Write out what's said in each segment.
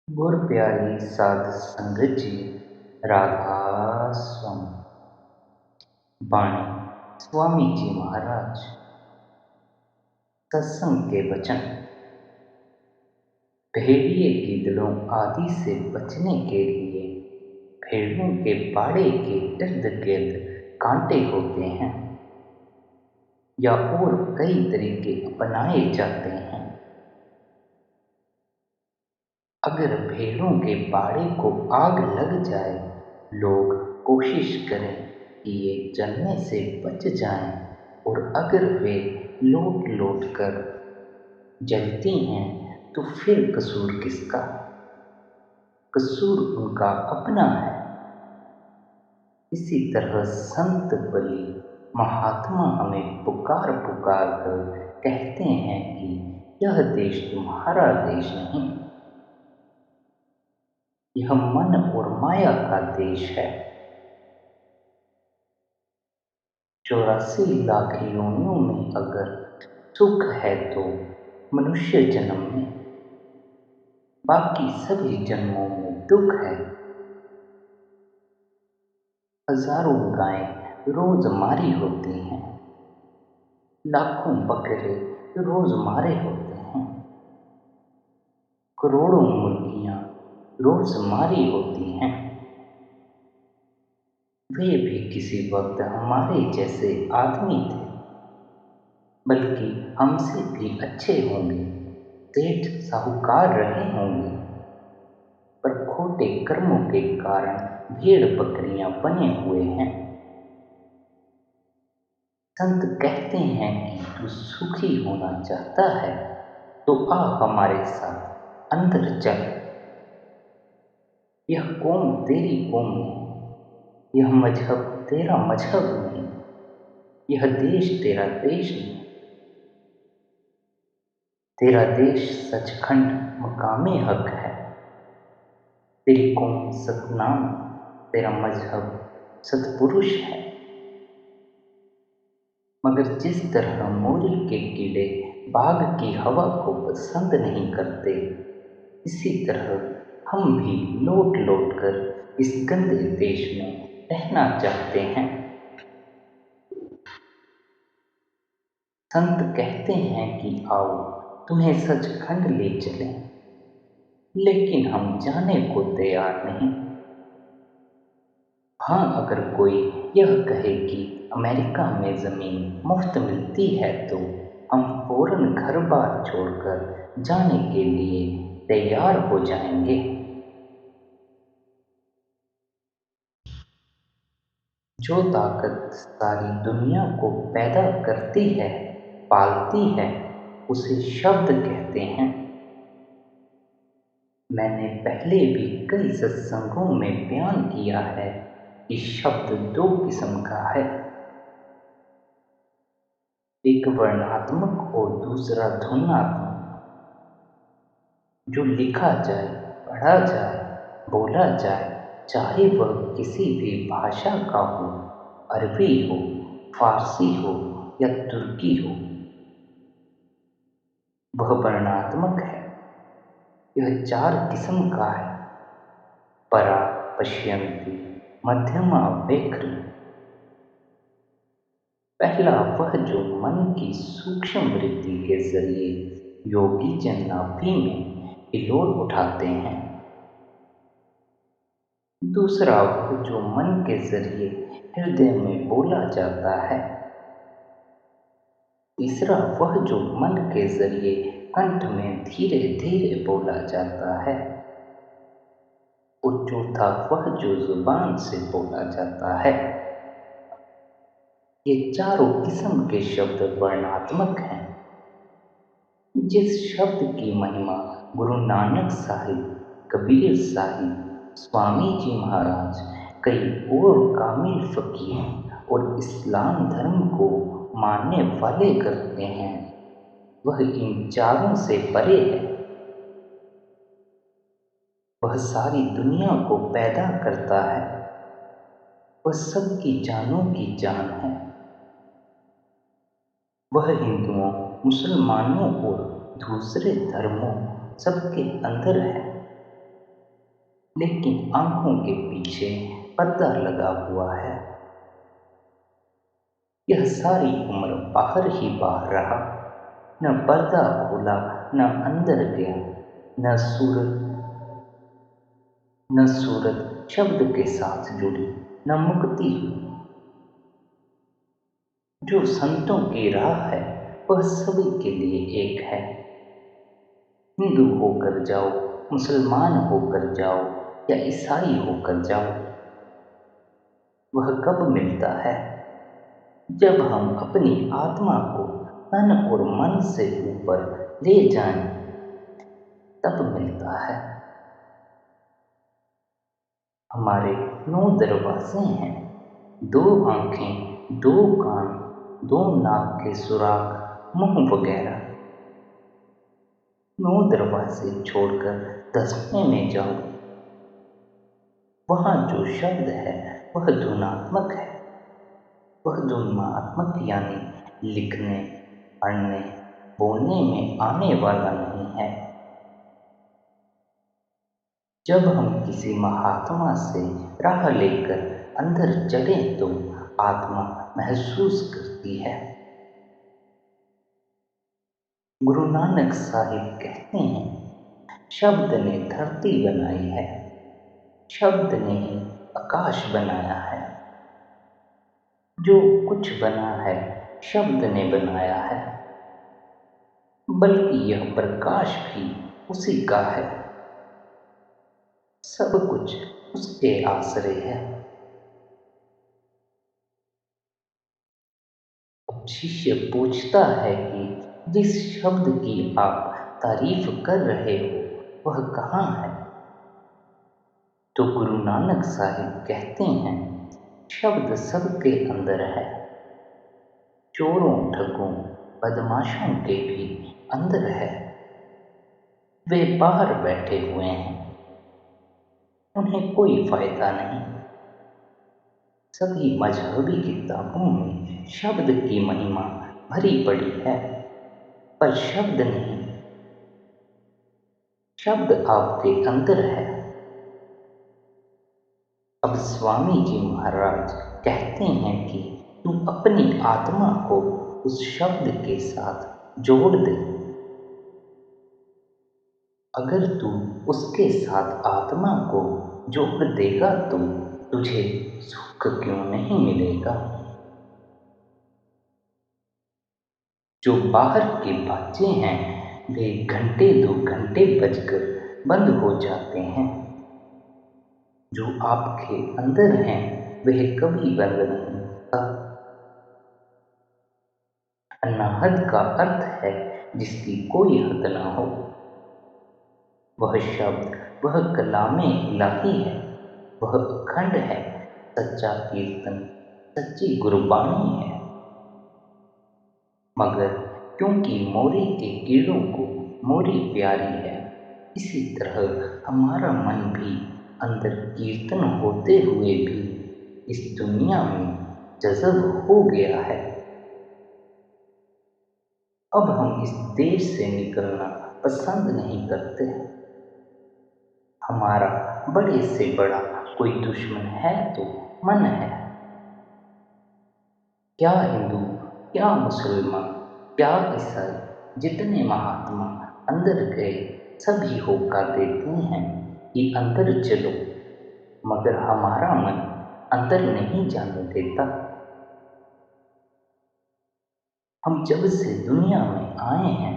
गुर प्यारी साध संगत जी। राधा स्वामी। वाणी स्वामी जी महाराज। सत्संग के वचन। भेड़िए गीदड़ों आदि से बचने के लिए भेड़ों के बाड़े के इर्द गिर्द कांटे होते हैं या और कई तरीके अपनाए जाते हैं। अगर भेड़ों के बाड़े को आग लग जाए, लोग कोशिश करें कि ये जलने से बच जाएं, और अगर वे लौट लौट कर जलती हैं तो फिर कसूर किसका? कसूर उनका अपना है। इसी तरह संत बलि महात्मा हमें पुकार पुकार कर कहते हैं कि यह देश तुम्हारा देश नहीं, यह मन और माया का देश है। 84 लाख योनियों में अगर सुख है तो मनुष्य जन्म में, बाकी सभी जन्मों में दुख है। हजारों गायें रोज मारी होती हैं, लाखों बकरे रोज मारे होते हैं, करोड़ों मुर्गियां रोज मारी होती हैं। वे भी किसी वक्त हमारे जैसे आदमी थे, बल्कि हमसे भी अच्छे होंगे, सेठ साहूकार रहे होंगे, पर खोटे कर्मों के कारण भेड़ बकरियां बने हुए हैं। संत कहते हैं कि तू सुखी होना चाहता है तो आ हमारे साथ अंदर चल। यह कौम तेरी कौम नहीं, यह मजहब तेरा मजहब नहीं, यह देश तेरा देश नहीं। तेरा देश सचखंड मकामे हक है, तेरी कौम सतनाम, तेरा मजहब सतपुरुष है। मगर जिस तरह मोरी के कीड़े बाग की हवा को पसंद नहीं करते, इसी तरह हम भी लौट लौट कर इस गंदे देश में रहना चाहते हैं। संत कहते हैं कि आओ तुम्हें सचखंड ले चलें, लेकिन हम जाने को तैयार नहीं। हाँ, अगर कोई यह कहे कि अमेरिका में ज़मीन मुफ्त मिलती है तो हम फौरन घर बार छोड़कर जाने के लिए तैयार हो जाएंगे। जो ताकत सारी दुनिया को पैदा करती है, पालती है, उसे शब्द कहते हैं। मैंने पहले भी कई सत्संगों में बयान किया है कि शब्द दो किस्म का है, एक वर्णात्मक और दूसरा ध्वन्यात्मक। जो लिखा जाए, पढ़ा जाए, बोला जाए, चाहे वह किसी भी भाषा का हो, अरबी हो, फारसी हो या तुर्की हो, वह वर्णात्मक है। यह 4 किस्म का है: परा, पश्यन्ति, मध्यमा, वैखरी। पहला वह जो मन की सूक्ष्म वृत्ति के जरिए योगी जन नाभि में हिलोल उठाते हैं। दूसरा वह जो मन के जरिए हृदय में बोला जाता है। तीसरा वह जो मन के जरिए कंठ में धीरे धीरे बोला जाता है। और चौथा वह जो जुबान से बोला जाता है। ये चारों किस्म के शब्द वर्णात्मक हैं। जिस शब्द की महिमा गुरु नानक साहिब, कबीर साहिब, स्वामी जी महाराज, कई और कामिल फकीर और इस्लाम धर्म को मानने वाले करते हैं, वह इन चारों से परे है। वह सारी दुनिया को पैदा करता है, वह सबकी जानों की जान है। वह हिंदुओं, मुसलमानों और दूसरे धर्मों सबके अंदर है। लेकिन आंखों के पीछे पर्दा लगा हुआ है। यह सारी उम्र बाहर ही बाहर रहा, न पर्दा खोला, न अंदर गया, न सूरत शब्द के साथ जुड़ी, न मुक्ति हुई। जो संतों की राह है वह सभी के लिए एक है। हिंदू होकर जाओ, मुसलमान होकर जाओ या ईसाई होकर जाओ, वह कब मिलता है? जब हम अपनी आत्मा को तन और मन से ऊपर ले जाएं, तब मिलता है। हमारे 9 दरवाजे हैं, 2 आंखें, 2 कान, 2 नाक के सुराख, मुंह वगैरह। 9 दरवाजे छोड़कर 10वें में जाओ, वहाँ जो शब्द है वह ध्वनात्मक है। वह ध्वनात्मक यानी लिखने, पढ़ने, बोलने में आने वाला नहीं है। जब हम किसी महात्मा से राह लेकर अंदर चले तो आत्मा महसूस करती है। गुरु नानक साहिब कहते हैं, शब्द ने धरती बनाई है, शब्द ने ही आकाश बनाया है। जो कुछ बना है शब्द ने बनाया है, बल्कि यह प्रकाश भी उसी का है। सब कुछ उसके आश्रय है। अब शिष्य पूछता है कि जिस शब्द की आप तारीफ कर रहे हो वह कहाँ है? तो गुरु नानक साहिब कहते हैं, शब्द सबके अंदर है। चोरों, ठगों, बदमाशों के भी अंदर है। वे बाहर बैठे हुए हैं, उन्हें कोई फायदा नहीं। सभी मजहबी किताबों में शब्द की महिमा भरी पड़ी है, पर शब्द नहीं। शब्द आपके अंदर है। अब स्वामी जी महाराज कहते हैं कि तू अपनी आत्मा को उस शब्द के साथ जोड़ दे। अगर तू उसके साथ आत्मा को जोड़ देगा तो तुझे सुख क्यों नहीं मिलेगा? जो बाहर के बाजे हैं वे घंटे 2 घंटे बजकर बंद हो जाते हैं। जो आपके अंदर हैं वह कभी बंद नहीं होता। अनाहद का अर्थ है जिसकी कोई हद ना हो। वह शब्द, वह कलामे इलाही है, वह अखंड है, सच्चा कीर्तन, सच्ची गुरबाणी है। मगर क्योंकि मोरी के कीड़ों को मोरी प्यारी है, इसी तरह हमारा मन भी अंदर कीर्तन होते हुए भी इस दुनिया में जज़ब हो गया है। अब हम इस देश से निकलना पसंद नहीं करते। हमारा बड़े से बड़ा कोई दुश्मन है तो मन है। क्या हिंदू, क्या मुसलमान, क्या ईसाई, जितने महात्मा अंदर गए सभी होका देते हैं कि अंदर चलो, मगर हमारा मन अंदर नहीं जाने देता। हम जब से दुनिया में आए हैं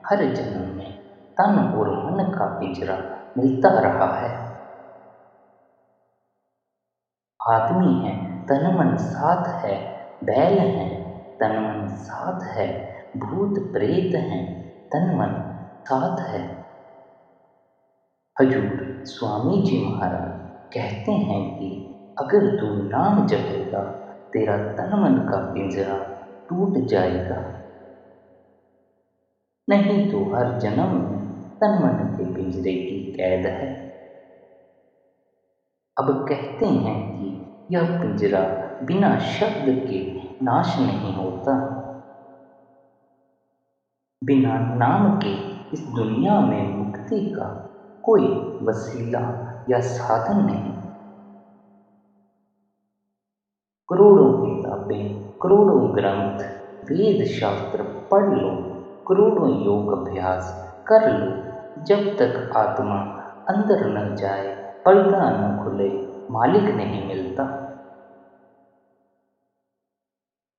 हर जन्म में तन और मन का पिंजरा मिलता रहा है। आदमी है, तन मन साथ है, बैल हैं, तन मन साथ है, भूत प्रेत हैं, तन मन साथ है। हजूर स्वामी जी महाराज कहते हैं कि अगर तू नाम जपेगा तेरा तन मन का पिंजरा टूट जाएगा, नहीं तो हर जन्म में तन मन के पिंजरे की कैद है। अब कहते हैं कि यह पिंजरा बिना शब्द के नाश नहीं होता। बिना नाम के इस दुनिया में मुक्ति का कोई वसीला या साधन नहीं। करोड़ों किताबें, करोड़ों ग्रंथ, वेद शास्त्र पढ़ लो, करोड़ों योग अभ्यास कर लो, जब तक आत्मा अंदर न जाए, पर्दा न खुले, मालिक नहीं मिलता।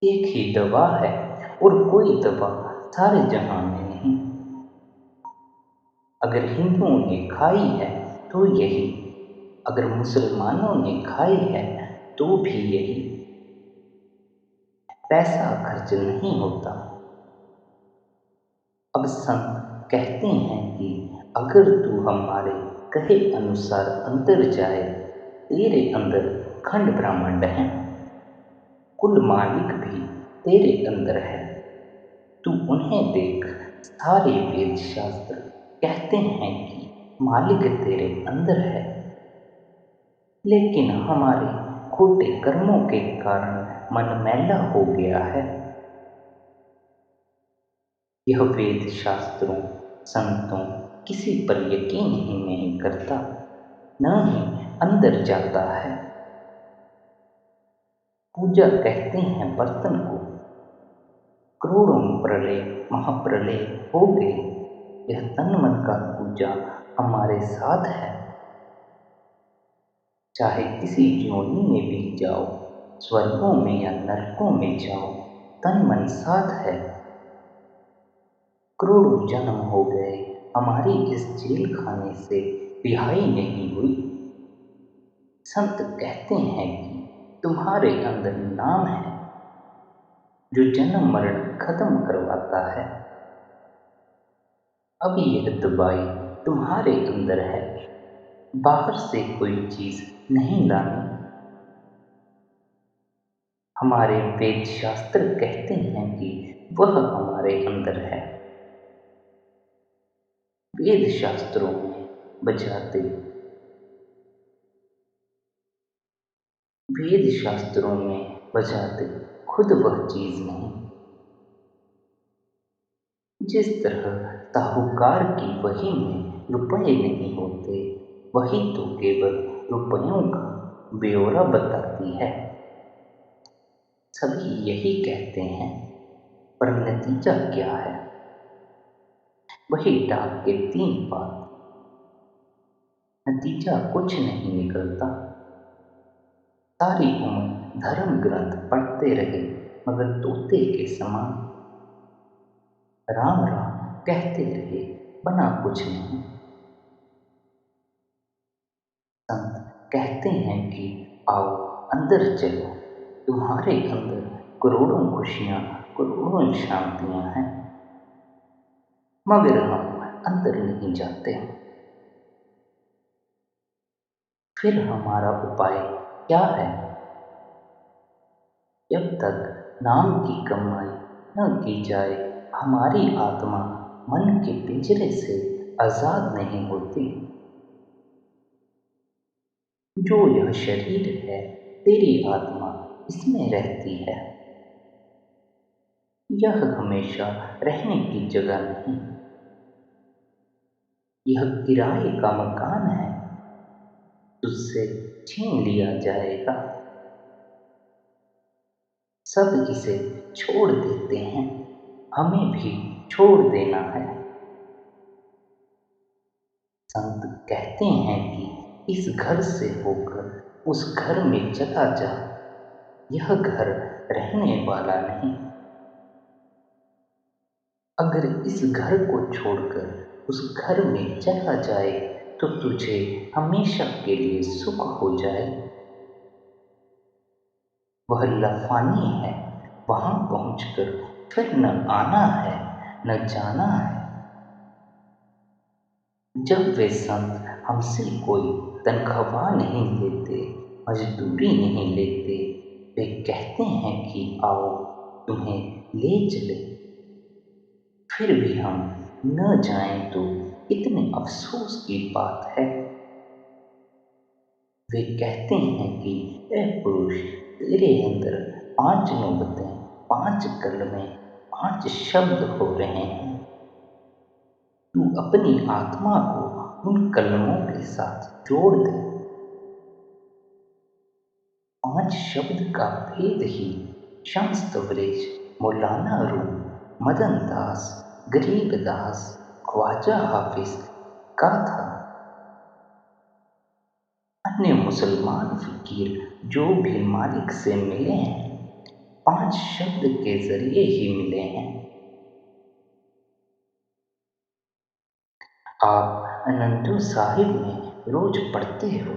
एक ही दवा है और कोई दवा सारे जहां में नहीं। अगर हिंदुओं ने खाई है तो यही, अगर मुसलमानों ने खाई है तो भी यही। पैसा खर्च नहीं होता। अब संत कहते हैं कि अगर तू हमारे कहे अनुसार अंदर जाए, तेरे अंदर खंड ब्रह्मांड है, कुल मालिक भी तेरे अंदर है। तू उन्हें देख, सारे वेद शास्त्र कहते हैं कि मालिक तेरे अंदर है, लेकिन हमारे खोटे कर्मों के कारण मन मैला हो गया है। यह वेद शास्त्रों, संतों किसी पर यकीन ही नहीं करता, न ही अंदर जाता है। पूजा कहते हैं बर्तन को, करोड़ों प्रलय महाप्रलय हो गए, यह तन मन का पूजा हमारे साथ है। चाहे किसी योनि में भी जाओ, स्वर्गों में या नरकों में जाओ, तन मन साथ है। करोड़ों जन्म हो गए, हमारी इस जेल खाने से रिहाई नहीं हुई। संत कहते हैं कि तुम्हारे अंदर नाम है, जो जन्म मरण खत्म करवाता है। अब यह दवाई तुम्हारे अंदर है, बाहर से कोई चीज नहीं लानी। हमारे वेद शास्त्र कहते हैं कि वह हमारे अंदर है। वेद शास्त्रों में बजाते वेद शास्त्रों में बजाते खुद वह चीज नहीं। जिस तरह साहूकार की वही में रुपए नहीं होते, वही तो केवल रुपयों का ब्यौरा बताती है। सभी यही कहते हैं, पर नतीजा क्या है? वही डाक के 3 पात। नतीजा कुछ नहीं निकलता। सारी उम्र धर्म ग्रंथ पढ़ते रहे, मगर तोते के समान राम राम कहते रहे, बना कुछ नहीं। संत कहते हैं कि आओ अंदर चलो, तुम्हारे अंदर करोड़ों खुशियां, करोड़ों शांतियां हैं, मगर हम अंदर नहीं जाते। फिर हमारा उपाय क्या है? जब तक नाम की कमाई न की जाए, हमारी आत्मा मन के पिंजरे से आजाद नहीं होती। जो यह शरीर है, तेरी आत्मा इसमें रहती है। यह हमेशा रहने की जगह नहीं, यह किराए का मकान है, तुझसे छीन लिया जाएगा। सब इसे छोड़ देते हैं, हमें भी छोड़ देना है। संत कहते हैं कि इस घर से होकर उस घर में चला जा, यह घर रहने वाला नहीं। अगर इस घर को छोड़कर उस घर में चला जाए तो तुझे हमेशा के लिए सुख हो जाए। वह लफानी है, वहां पहुंचकर फिर न आना है न जाना है। जब वे संत हमसे कोई तनख्वाह नहीं लेते, मजदूरी नहीं लेते, वे कहते हैं कि आओ तुम्हें ले चले, फिर भी हम न जाएं तो इतने अफसोस की बात है। वे कहते हैं कि ए पुरुष, तेरे अंदर 5 नौबतें, 5 कलमें, 5 शब्द हो रहे हैं। तू अपनी आत्मा को उन कलमों के साथ जोड़ दे। 5 शब्द का भेद ही शम्स तबरेज, मौलाना रूम, मदन दास, गरीब दास, ख्वाजा हाफिज का था। अन्य मुसलमान फकीर जो भी मालिक से मिले हैं, 5 शब्द के जरिए ही मिले हैं। आप अनंदू साहिब में रोज पढ़ते हो,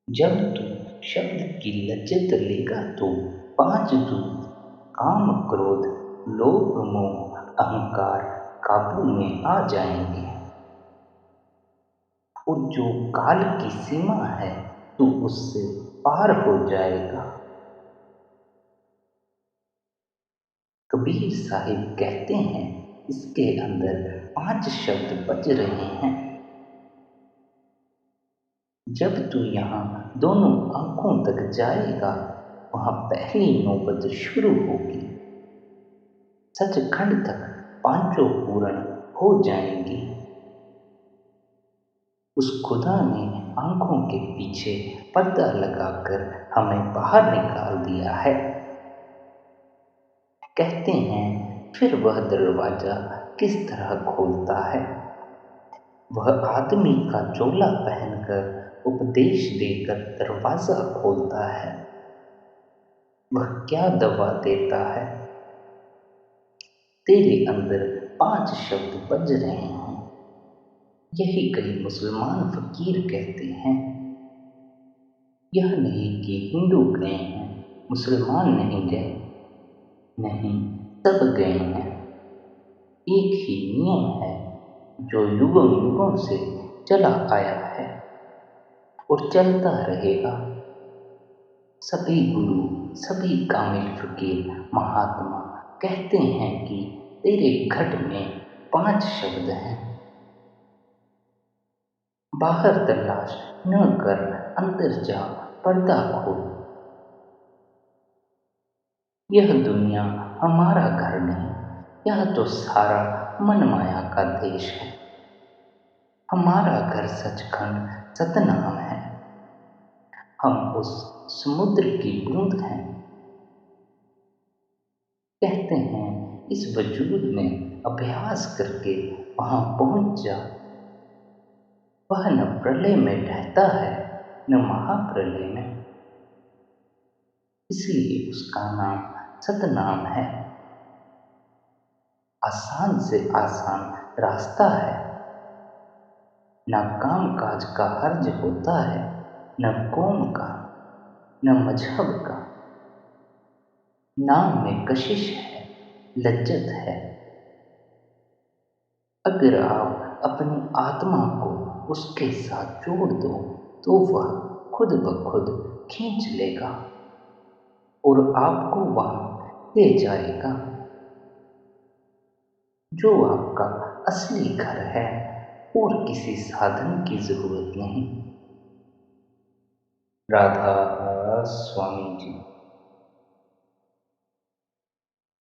जब तू शब्द की लज्जत लेगा तो 5 दूत काम, क्रोध, लोभ, मोह, अहंकार काबू में आ जाएंगे और जो काल की सीमा है तू उससे पार हो जाएगा। कबीर साहिब कहते हैं, इसके अंदर 5 शब्द बज रहे हैं। जब तू यहाँ दोनों आंखों तक जाएगा, वहां पहली नौबत शुरू होगी। सचखंड तक 5 पूर्ण हो जाएंगी। उस खुदा ने आंखों के पीछे पर्दा लगाकर हमें बाहर निकाल दिया है। कहते हैं, फिर वह दरवाजा किस तरह खोलता है। वह आदमी का चोला पहनकर उपदेश देकर दरवाजा खोलता है। वह क्या दवा देता है। तेरे अंदर 5 शब्द बज रहे हैं। यही कई मुसलमान फकीर कहते हैं। यह नहीं कि हिंदू गए हैं, मुसलमान नहीं गए। नहीं, सब गए हैं। एक ही नियम है जो युगों युगों से चला आया है और चलता रहेगा। सभी गुरु, सभी कामिल फकीर, महात्मा कहते हैं कि तेरे घट में 5 शब्द हैं। बाहर तलाश न कर, अंदर जा, पर्दा खोल। यह दुनिया हमारा घर नहीं, यह तो सारा मन माया का देश है। हमारा घर सचखंड सतनाम है। हम उस समुद्र की बूंद हैं। कहते हैं, इस वजूद में अभ्यास करके वहां पहुंच जा। वह न प्रलय में ढहता है, न महाप्रलय में। इसलिए उसका नाम सतनाम है। आसान से आसान रास्ता है। न काम काज का हर्ज होता है, न कौम का, न मजहब का। नाम में कशिश है, लज्जत है। अगर आप अपनी आत्मा को उसके साथ जोड़ दो तो वह खुद ब खुद खींच लेगा और आपको वहां ले जाएगा जो आपका असली घर है। और किसी साधन की जरूरत नहीं। राधा स्वामी जी।